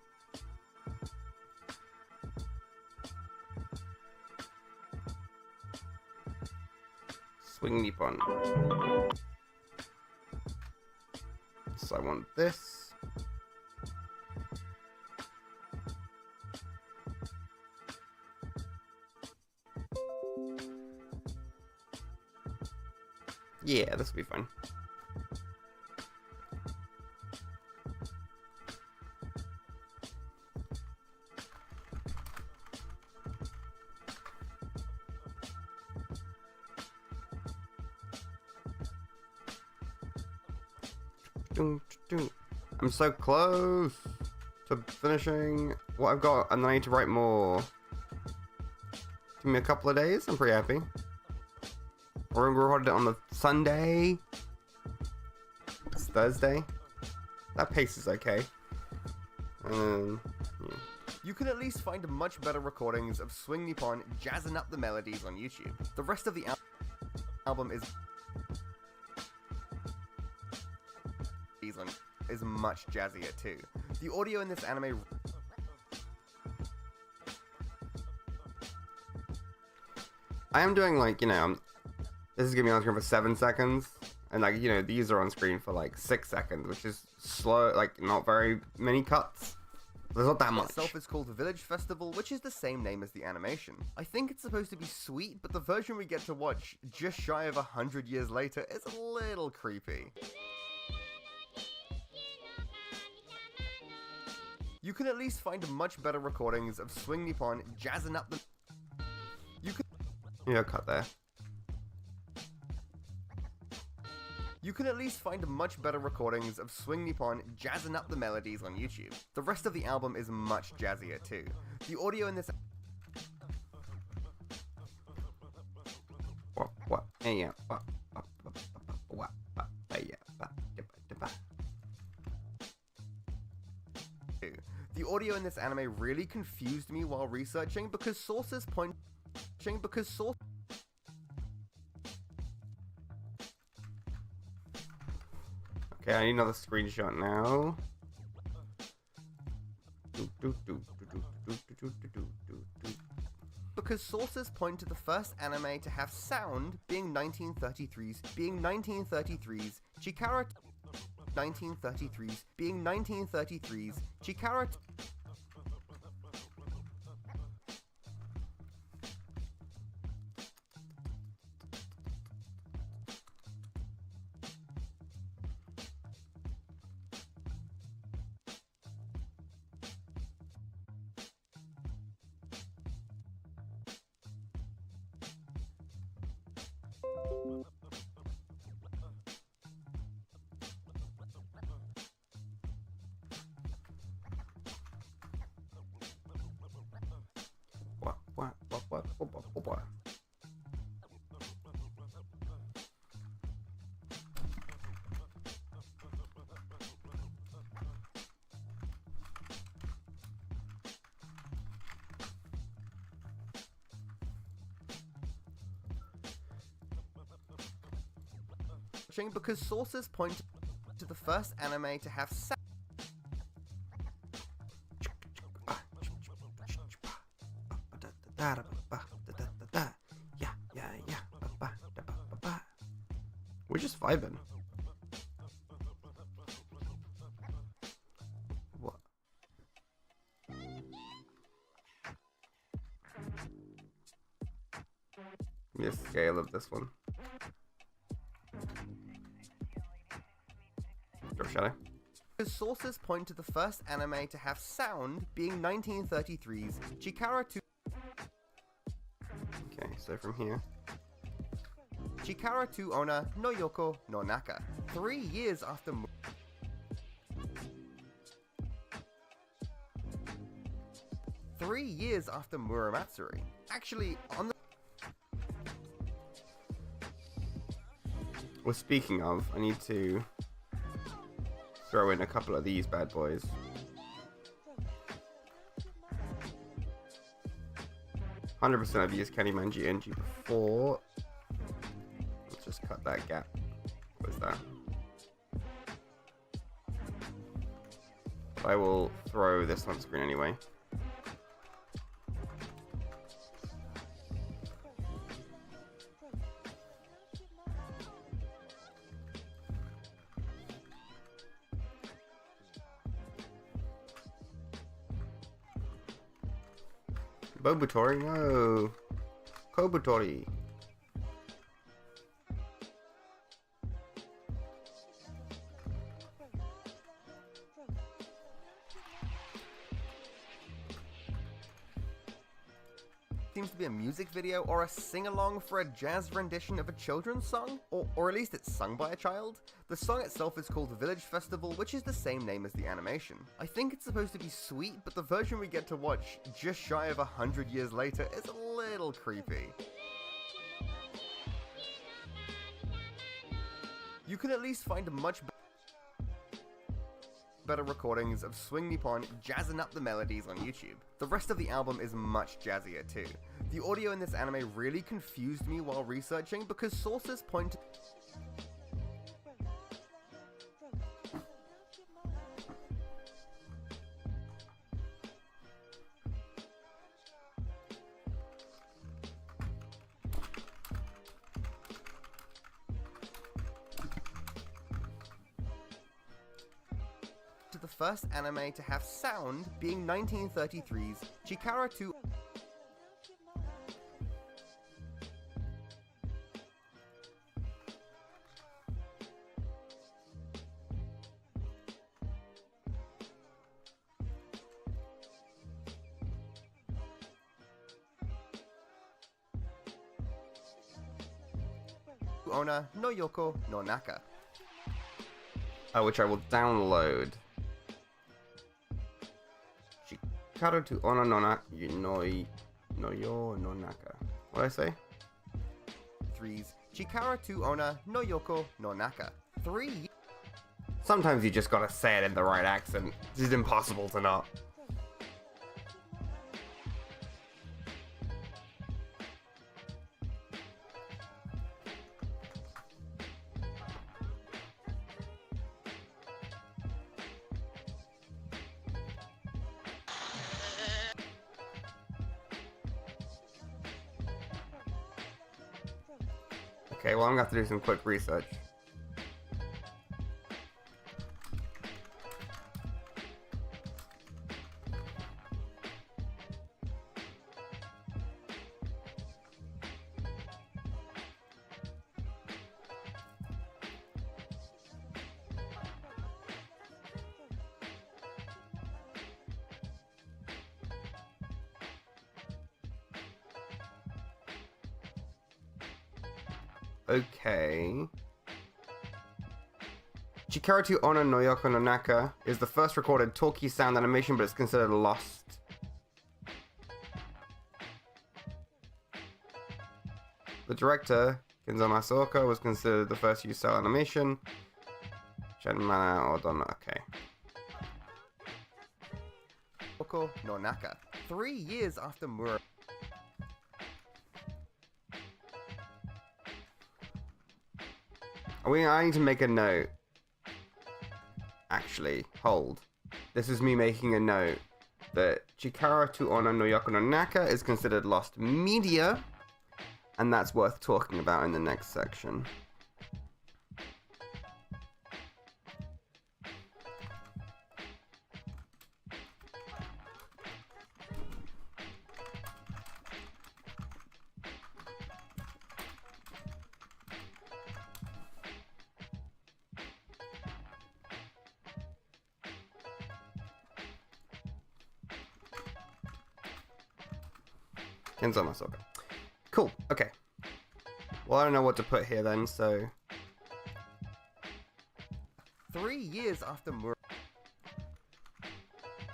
S1: Swing Nippon. So I want this. Yeah, this will be fun. I'm so close to finishing what I've got, and then I need to write more. Give me a couple of days, I'm pretty happy. We're gonna record it on the Sunday. It's Thursday. That pace is okay. Yeah.
S2: You can at least find much better recordings of Swing Nippon jazzing up the melodies on YouTube. The rest of the album is much jazzier too. The audio in this anime
S1: I am doing like, you know, this is gonna be on screen for 7 seconds, and like, you know, these are on screen for like 6 seconds, which is slow, like not very many cuts. There's not that much.
S2: Itself is called Village Festival, which is the same name as the animation. I think it's supposed to be sweet, but the version we get to watch just shy of 100 years later is a little creepy. You can at least find much better recordings of Swing Nippon jazzing up the...
S1: Yeah, cut there.
S2: You can at least find much better recordings of Swing Nippon jazzing up the melodies on YouTube. The rest of the album is much jazzier too. The audio in this...
S1: What? Yeah.
S2: The audio in this anime really confused me while researching because sources point...
S1: Okay, I need another screenshot now.
S2: Because sources point to the first anime to have sound being 1933's Chikara 1933's Chikara.
S1: What?
S2: Because sources point to the first anime to have sound.
S1: We're just vibing. What? Give me a scale of this one. Or shall I?
S2: Because sources point to the first anime to have sound being 1933's Chikara 2.
S1: Okay, so from here.
S2: Chikara 2 Ona no Yoko no Naka. 3 years after Muramatsuri. Actually, on the...
S1: Well, speaking of, I need to throw in a couple of these bad boys. %, I've used Kenny Manji NG before. Let's just cut that gap. What's that? I will throw this on screen anyway. Bobutori, no. Kobutori.
S2: seems to be a music video or a sing-along for a jazz rendition of a children's song, or at least it's sung by a child. The song itself is called Village Festival, which is the same name as the animation. I think it's supposed to be sweet, but the version we get to watch just shy of 100 years later is a little creepy. You can at least find much better recordings of Swing Nippon jazzing up the melodies on YouTube. The rest of the album is much jazzier too. The audio in this anime really confused me while researching because sources point to the first anime to have sound being 1933's Chikara to Ona no Yoko no Naka,
S1: which I will download. Shikaru to Ona no yo no Naka. What did I say?
S2: 3's Chikara to Ona no Yoko no Naka. 3.
S1: Sometimes you just gotta say it in the right accent. It's impossible to not. Okay, well I'm gonna have to do some quick research. Okay. Chikara to Ona no Yoko no Naka is the first recorded talkie sound animation, but it's considered lost. The director, Kenzo Masaoka, was considered the first use style animation. Shenmana Odono, okay.
S2: Yoko no Naka. 3 years after Mura.
S1: I need to make a note. Actually, hold. This is me making a note that Chikara to Ona no Yoko no Naka is considered lost media, and that's worth talking about in the next section. Kenzo Masaoka. Cool, okay. Well, I don't know what to put here then, so...
S2: 3 years after Mura.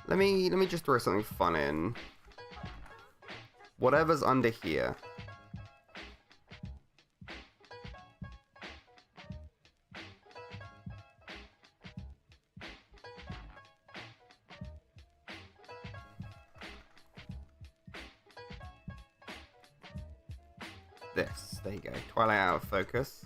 S1: Let me just throw something fun in. Whatever's under here. This. There you go. Twilight out of focus.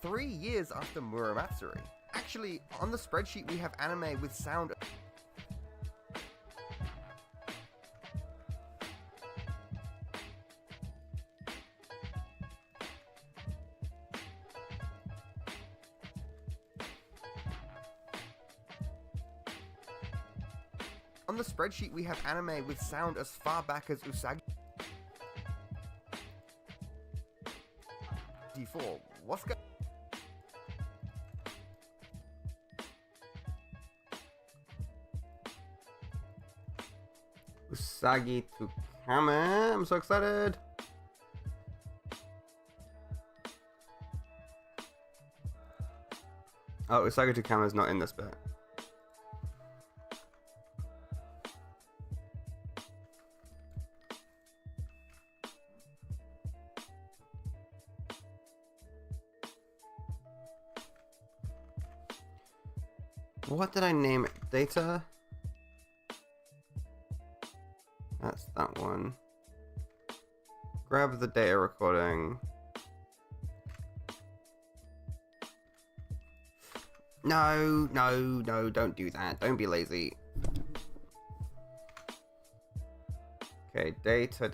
S2: Three years after Muramatsuri. Actually, on the spreadsheet we have anime with sound. On the spreadsheet we have anime with sound as far back as Usagi. 1924. What's going
S1: Usagi to Kame. I'm so excited. Oh, Usagi to Kame is not in this bit. What did I name it? Data? That's that one. Grab the data recording. No, don't do that. Don't be lazy. Okay, data.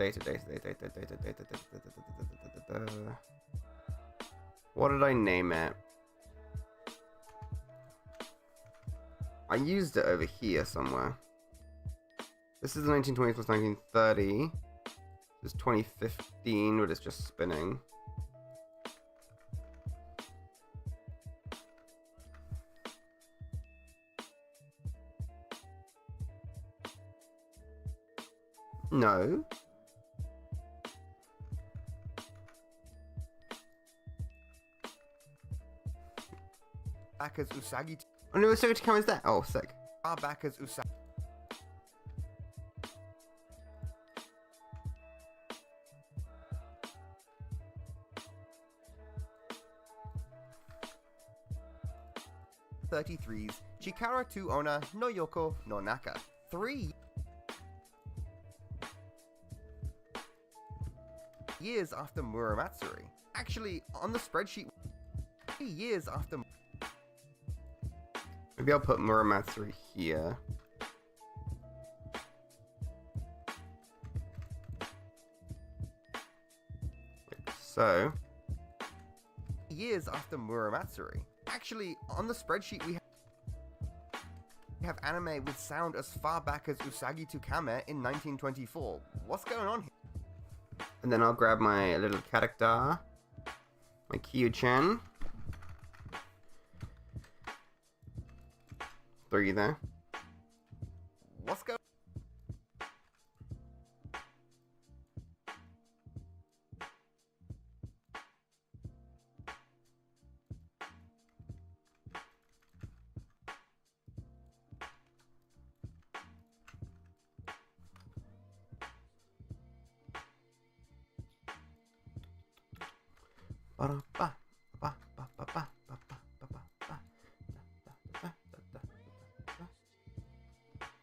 S1: What did I name it? I used it over here somewhere. This is the 1920 plus 1930. This is 2015, but it's just spinning. No.
S2: back as Usagi?
S1: Oh no, Usagi to Kame is there. Oh, sick.
S2: Back as Usagi. '33's Chikara to Ona no Yoko no Naka. 3 years after Muramatsuri. Actually, on the spreadsheet, 3 years after.
S1: Maybe I'll put Muramatsuri here. Like so.
S2: Years after Muramatsuri. Actually, on the spreadsheet, we have anime with sound as far back as Usagi to Kame in 1924. What's going on here?
S1: And then I'll grab my little character, my Kyu-chan. 3 there.
S2: What's going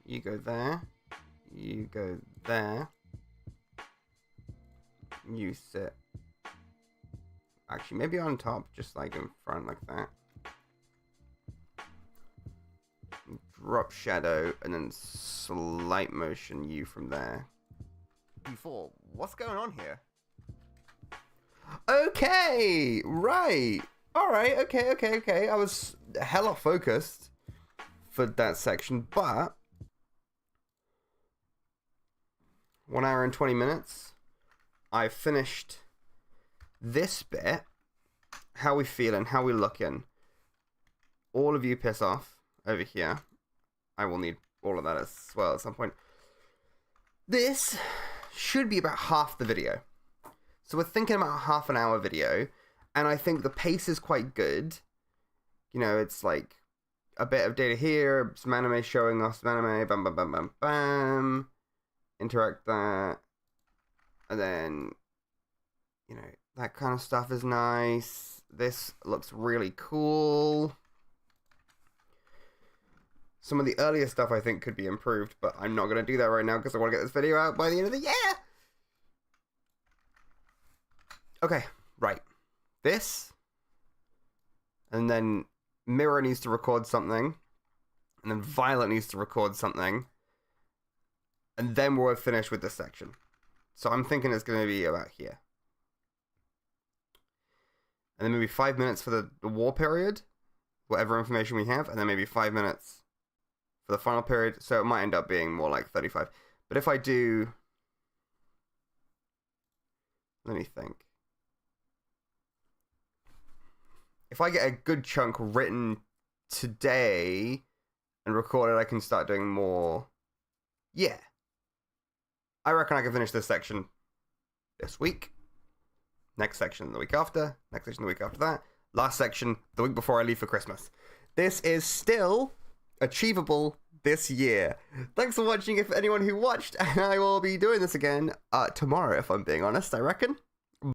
S1: You go there. You go there. You sit. Actually, maybe on top, just like in front, like that. Drop shadow, and then slight motion you from there.
S2: before? What's going on here?
S1: Okay, right. All right, okay. I was hella focused for that section, but 1 hour and 20 minutes. I finished this bit. How we feeling? How we looking? All of you piss off over here. I will need all of that as well at some point. This should be about half the video. So we're thinking about a half an hour video, and I think the pace is quite good. You know, it's like a bit of data here, some anime showing us some anime, bam, bam, bam, bam, bam. Interact that, and then, you know, that kind of stuff is nice. This looks really cool. Some of the earlier stuff I think could be improved, but I'm not going to do that right now because I want to get this video out by the end of the year. Okay, right. This. And then Mirror needs to record something. And then Violet needs to record something. And then we're finished with this section. So I'm thinking it's going to be about here. And then maybe 5 minutes for the war period. Whatever information we have. And then maybe 5 minutes for the final period. So it might end up being more like 35. But if I do... Let me think. if I get a good chunk written today and recorded, I can start doing more. Yeah. I reckon I can finish this section this week. Next section the week after. Next section the week after that. Last section the week before I leave for Christmas. This is still achievable this year. Thanks for watching, if anyone who watched, and I will be doing this again tomorrow, if I'm being honest, I reckon.